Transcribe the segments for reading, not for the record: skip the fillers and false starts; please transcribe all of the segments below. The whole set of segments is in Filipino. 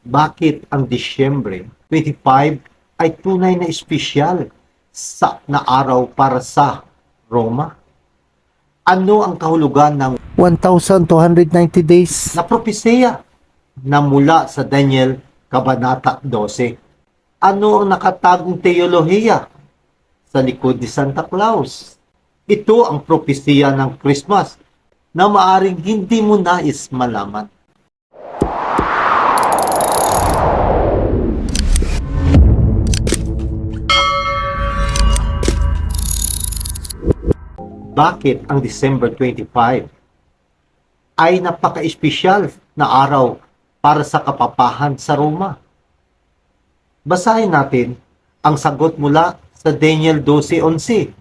Bakit ang Disyembre 25 ay tunay na espesyal na araw para sa Roma? Ano ang kahulugan ng 1,290 days. na propesiya na mula sa Daniel Kabanata 12? Ano ang nakatagong teolohiya sa likod ni Santa Claus? Ito ang propesiya ng Christmas na maaring hindi mo nais malaman. Bakit ang December 25 ay napaka-espesyal na araw para sa kapapahan sa Roma? Basahin natin ang sagot mula sa Daniel 12:11.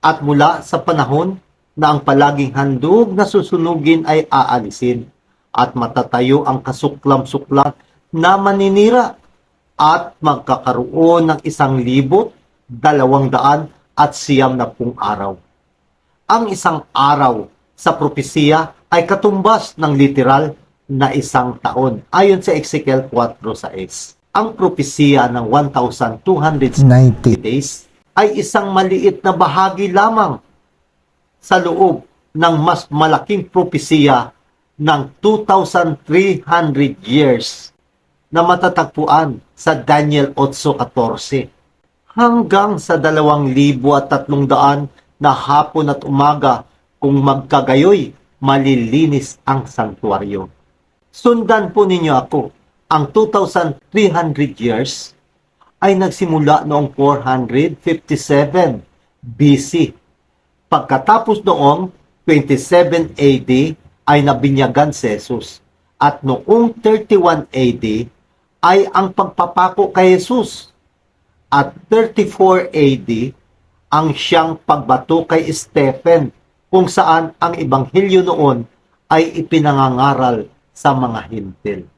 At mula sa panahon na ang palaging handog na susunugin ay aalisin, at matatayo ang kasuklam-suklam na maninira, at magkakaroon ng 1,290 araw. Ang isang araw sa propesiya ay katumbas ng literal na isang taon, ayon sa Ezekiel 4:6. Ang propesiya ng 1,290 days ay isang maliit na bahagi lamang sa loob ng mas malaking propesiya ng 2,300 years na matatagpuan sa Daniel 8:14 hanggang sa 2,300 na hapon at umaga kung magkagayoy malilinis ang santuaryo. Sundan po ninyo ako. Ang 2,300 years ay nagsimula noong 457 BC. Pagkatapos noong 27 AD ay nabinyagan si Jesus. At noong 31 AD ay ang pagpapako kay Jesus. At 34 AD ang siyang pagbato kay Stephen, kung saan ang ebanghelyo noon ay ipinangangaral sa mga hintil.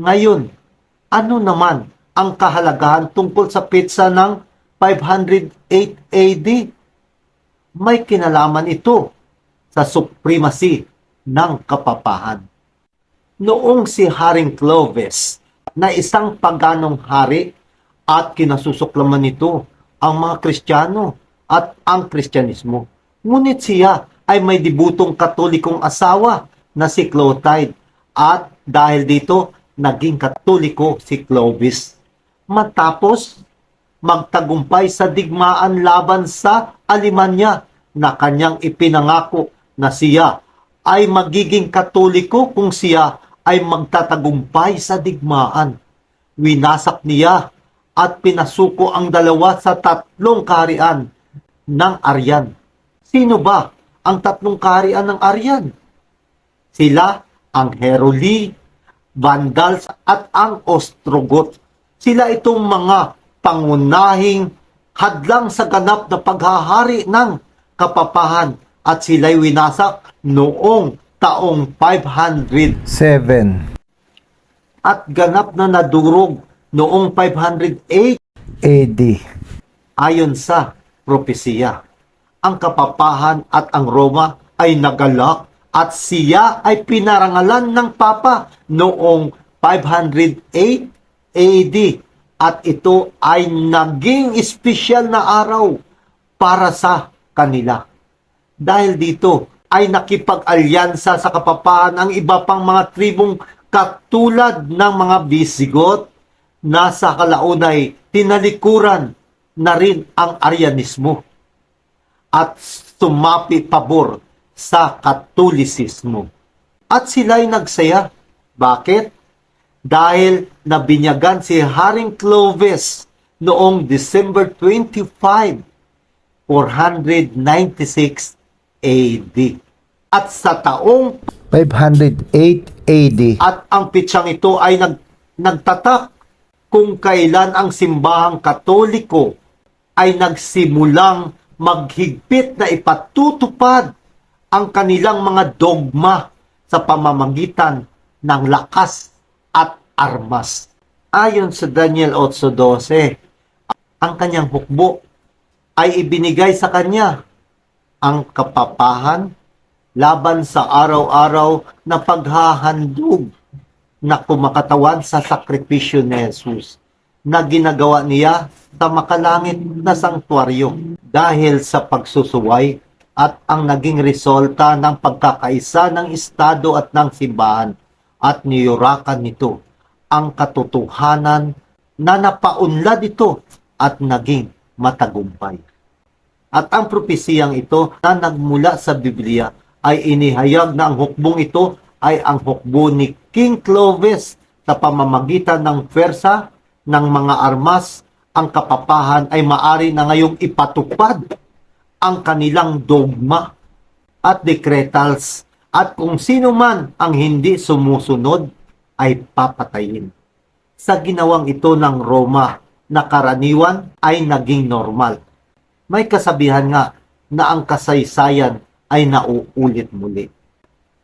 Ngayon, ano naman ang kahalagahan tungkol sa petsa ng 508 AD? May kinalaman ito sa supremacy ng kapapahan. Noong si Haring Clovis na isang paganong hari at kinasusuklaman nito ang mga Kristiyano at ang Kristyanismo. Ngunit siya ay may debutong Katolikong asawa na si Clotilde, at dahil dito naging Katoliko si Clovis. Matapos magtagumpay sa digmaan laban sa Alemanya na kanyang ipinangako na siya ay magiging Katoliko kung siya ay magtatagumpay sa digmaan. Winasak niya at pinasuko ang dalawa sa 3 kaharian ng Aryan. Sino ba ang 3 kaharian ng Aryan? Sila ang Heruli, Vandals at ang Ostrogoth. Sila itong mga pangunahing hadlang sa ganap na paghahari ng kapapahan, at sila'y winasak noong taong 507 at ganap na nadurog noong 508 AD. Ayon sa propesiya, ang kapapahan at ang Roma ay nagalak at siya ay pinarangalan ng Papa noong 508 AD, at ito ay naging espesyal na araw para sa kanila. Dahil dito ay nakipag-alyansa sa kapapahan ang iba pang mga tribong katulad ng mga Visigoth, na sa kalaunay tinalikuran na rin ang Arianismo at sumapi pabor sa Katolisismo. At sila'y nagsaya. Bakit? Dahil nabinyagan si Haring Clovis noong December 25, 496 AD. At sa taong 508 AD. at ang pitsang ito ay nagtatak kung kailan ang simbahang Katoliko ay nagsimulang maghigpit na ipatutupad ang kanilang mga dogma sa pamamagitan ng lakas at armas. Ayon sa Daniel 8:12, ang kanyang hukbo ay ibinigay sa kanya, ang kapapahan laban sa araw-araw na paghahandog na kumakatawan sa sakripisyo ni Jesus na ginagawa niya sa makalangit na sangtuaryo dahil sa pagsusuway at ang naging resulta ng pagkakaisa ng Estado at ng simbahan at niyurakan nito ang katotohanan na napaunlad ito at naging matagumpay. At ang propesiyang ito na nagmula sa Biblia ay inihayag na ang hukbong ito ay ang hukbo ni King Clovis sa pamamagitan ng pwersa ng mga armas. Ang kapapahan ay maari na ngayong ipatupad ang kanilang dogma at decretals at kung sino man ang hindi sumusunod ay papatayin. Sa ginawang ito ng Roma na karaniwan ay naging normal. May kasabihan nga na ang kasaysayan ay nauulit muli.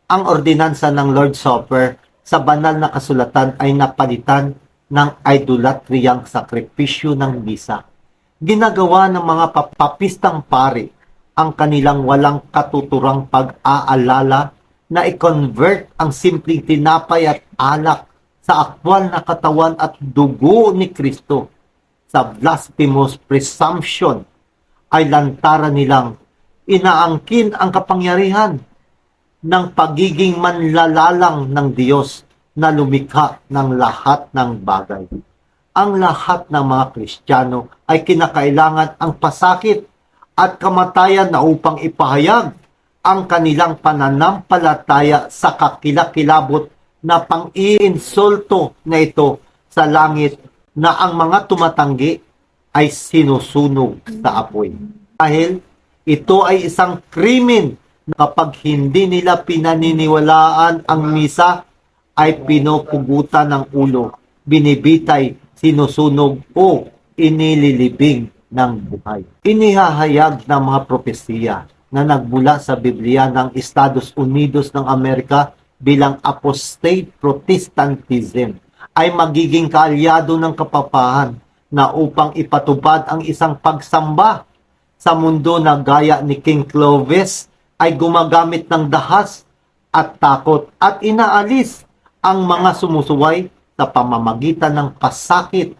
Ang ordinansa ng Lord's Supper sa banal na kasulatan ay napalitan ng idolatriyang sakripisyo ng misa. Ginagawa ng mga papistang pari ang kanilang walang katuturang pag-aalala na i-convert ang simpleng tinapay at alak sa aktwal na katawan at dugo ni Kristo. Sa blasphemous presumption ay lantaran nilang inaangkin ang kapangyarihan ng pagiging manlalalang ng Diyos na lumikha ng lahat ng bagay. Ang lahat ng mga Kristiyano ay kinakailangan ang pasakit at kamatayan na upang ipahayag ang kanilang pananampalataya sa kakilakilabot na pang-iinsulto na ito sa langit na ang mga tumatanggi ay sinusunog sa apoy. Dahil ito ay isang krimen na kapag hindi nila pinaniniwalaan ang misa ay pinupugutan ng ulo, binibitay, sinusunog o inililibing ng buhay. Inihahayag ng mga propesiya na nagmula sa Biblia ng Estados Unidos ng Amerika bilang apostate Protestantism ay magiging kaalyado ng kapapahan na upang ipatupad ang isang pagsamba sa mundo na gaya ni King Clovis ay gumagamit ng dahas at takot at inaalis ang mga sumusuway sa pamamagitan ng pasakit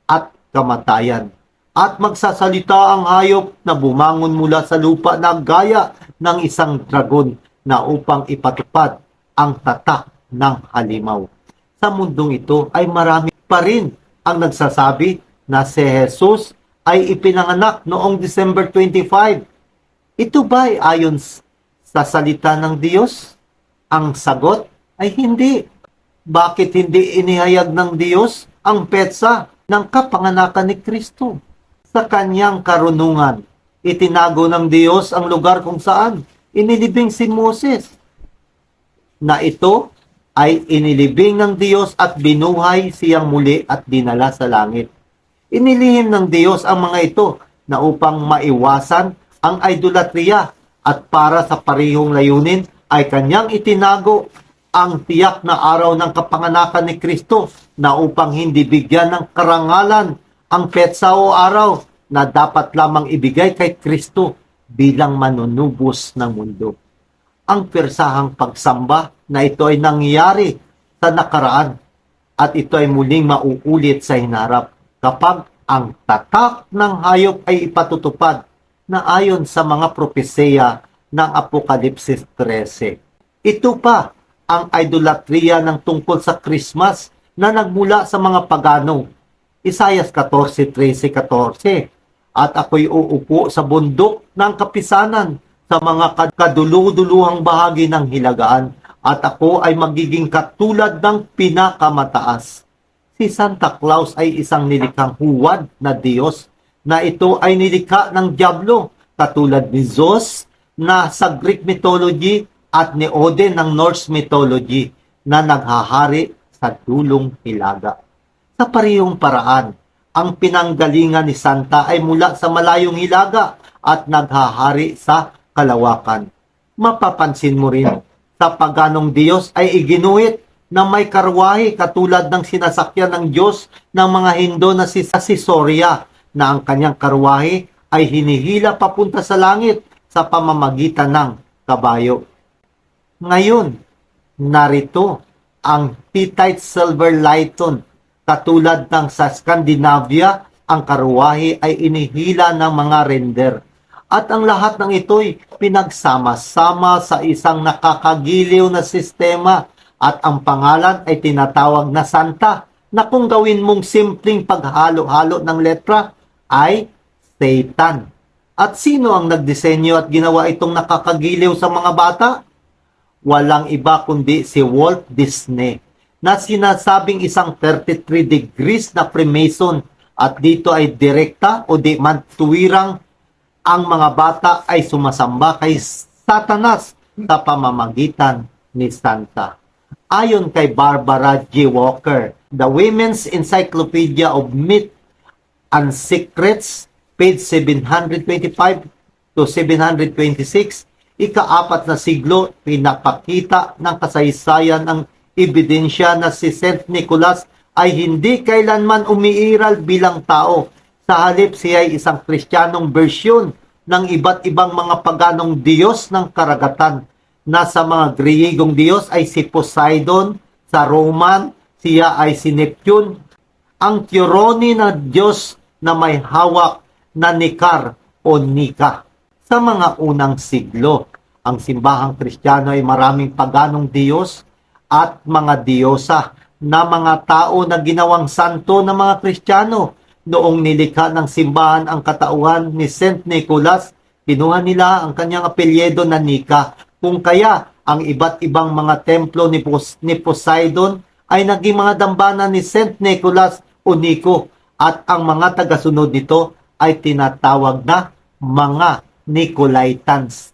at kamatayan. At magsasalita ang hayop na bumangon mula sa lupa na gaya ng isang dragon na upang ipatupad ang tatak ng halimaw. Sa mundong ito ay marami pa rin ang nagsasabi na si Jesus ay ipinanganak noong December 25. Ito ba ay ayon sa salita ng Diyos? Ang sagot ay hindi. Bakit hindi inihayag ng Diyos ang petsa ng kapanganakan ni Kristo? Sa kanyang karunungan, itinago ng Diyos ang lugar kung saan inilibing si Moses. Na ito ay inilibing ng Diyos at binuhay siyang muli at dinala sa langit. Inilihim ng Diyos ang mga ito na upang maiwasan ang idolatriya at para sa parehong layunin ay kanyang itinago ang tiyak na araw ng kapanganakan ni Kristo na upang hindi bigyan ng karangalan ang petsa o araw na dapat lamang ibigay kay Kristo bilang manunubos ng mundo. Ang persahang pagsamba na ito ay nangyari sa nakaraan at ito ay muling mauulit sa hinarap kapag ang tatak ng hayop ay ipatutupad na ayon sa mga propesiya ng Apokalipsis 13. Ito pa ang idolatriya ng tungkol sa Christmas na nagmula sa mga pagano. Isaias 14:13-14. At ako'y uupo sa bundok ng kapisanan sa mga kaduluduluhang bahagi ng hilagaan at ako ay magiging katulad ng pinakamataas. Si Santa Claus ay isang nilikhang huwad na Diyos na ito ay nilikha ng dyablo katulad ni Zeus na sa Greek mythology at ni Odin ng Norse mythology na naghahari sa dulong hilaga. Sa parehong paraan, ang pinanggalingan ni Santa ay mula sa malayong hilaga at naghahari sa kalawakan. Mapapansin mo rin, sa paganong Diyos ay iginuhit na may karwahe katulad ng sinasakyan ng Diyos ng mga Hindo na si Soria na ang kanyang karwahe ay hinihila papunta sa langit sa pamamagitan ng kabayo. Ngayon, narito ang Hittite silver lighton. Katulad ng sa Scandinavia, ang karuwahe ay inihila ng mga render. At ang lahat ng ito'y pinagsama-sama sa isang nakakagiliw na sistema at ang pangalan ay tinatawag na Santa, na kung gawin mong simpleng paghalo-halo ng letra ay Satan. At sino ang nagdisenyo at ginawa itong nakakagiliw sa mga bata? Walang iba kundi si Walt Disney, na sinasabing isang 33 degrees na Freemason, at dito ay direkta o di man tuwirang ang mga bata ay sumasamba kay Satanas sa pamamagitan ni Santa. Ayon kay Barbara G. Walker, The Women's Encyclopedia of Myth and Secrets, page 725 to 726, ika-4 na siglo, pinapakita ng kasaysayan ng ebidensya na si Saint Nicholas ay hindi kailanman umiiral bilang tao. Sa halip, siya ay isang Kristiyanong bersyon ng iba't ibang mga paganong Diyos ng karagatan, na sa mga Griyegong Diyos ay si Poseidon, sa Roman, siya ay si Neptune, ang Tyrone na Diyos na may hawak na Nikar o Nika. Sa mga unang siglo, ang simbahang Kristiyano ay maraming paganong Diyos at mga diyosa na mga tao na ginawang santo ng mga Kristiyano. Noong nilikha ng simbahan ang katauhan ni Saint Nicholas, kinuha nila ang kanyang apelyido na Nika. Kung kaya, ang iba't ibang mga templo ni Poseidon ay naging mga dambana ni Saint Nicholas o Nico, at ang mga tagasunod nito ay tinatawag na mga Nicolaitans.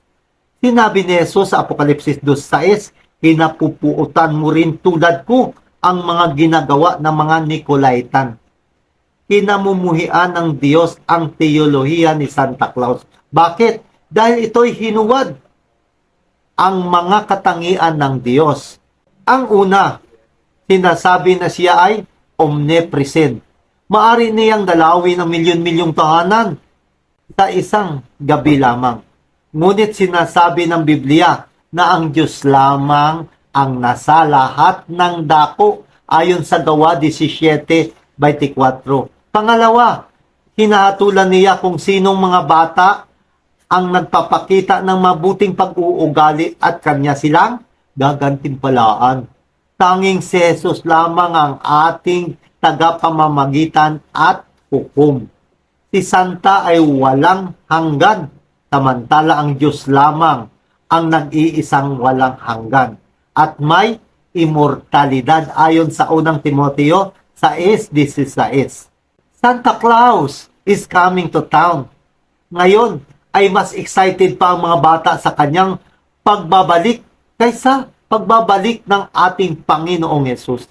Sinabi ni Jesus sa Apokalipsis 2:6, "Hinapupuutan mo rin tulad ko ang mga ginagawa ng mga Nicolaitan." Kinamumuhian ng Diyos ang teolohiya ni Santa Claus. Bakit? Dahil ito'y hinuwad ang mga katangian ng Diyos. Ang una, sinasabi na siya ay omnipresent. Maari niyang dalawin ang milyon-milyong tahanan sa isang gabi lamang. Ngunit sinasabi ng Biblia na ang Diyos lamang ang nasa lahat ng dako, ayon sa Gawa 17:24. Pangalawa, hinahatulan niya kung sinong mga bata ang nagpapakita ng mabuting pag-uugali at kanya silang gagantimpalaan. Tanging si Jesus lamang ang ating tagapamamagitan at hukom. Si Santa ay walang hanggan, samantala ang Diyos lamang ang nag-iisang walang hanggan at may immortalidad, ayon sa unang Timoteo 6:16. Santa Claus is coming to town. Ngayon ay mas excited pa ang mga bata sa kanyang pagbabalik kaysa pagbabalik ng ating Panginoong Yesus.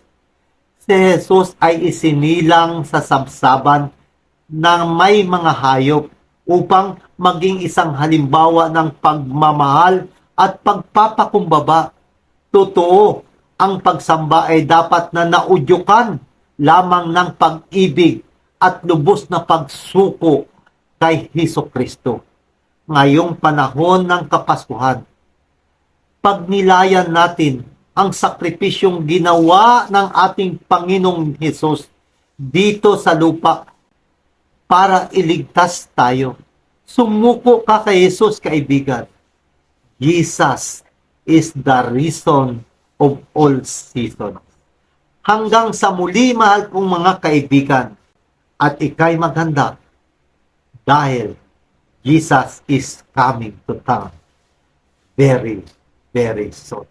Si Jesus ay isinilang sa sabsaban ng may mga hayop upang maging isang halimbawa ng pagmamahal at pagpapakumbaba. Totoo, ang pagsamba ay dapat na naudyukan lamang ng pag-ibig at lubos na pagsuko kay Hesukristo. Ngayong panahon ng Kapaskuhan, pagnilayan natin ang sakripisyong ginawa ng ating Panginoong Hesus dito sa lupa para iligtas tayo. Sumuko ka kay Jesus, kaibigan. Jesus is the reason of all seasons. Hanggang sa muli, mahal kong mga kaibigan, at ika'y maghanda dahil Jesus is coming to town very, very soon.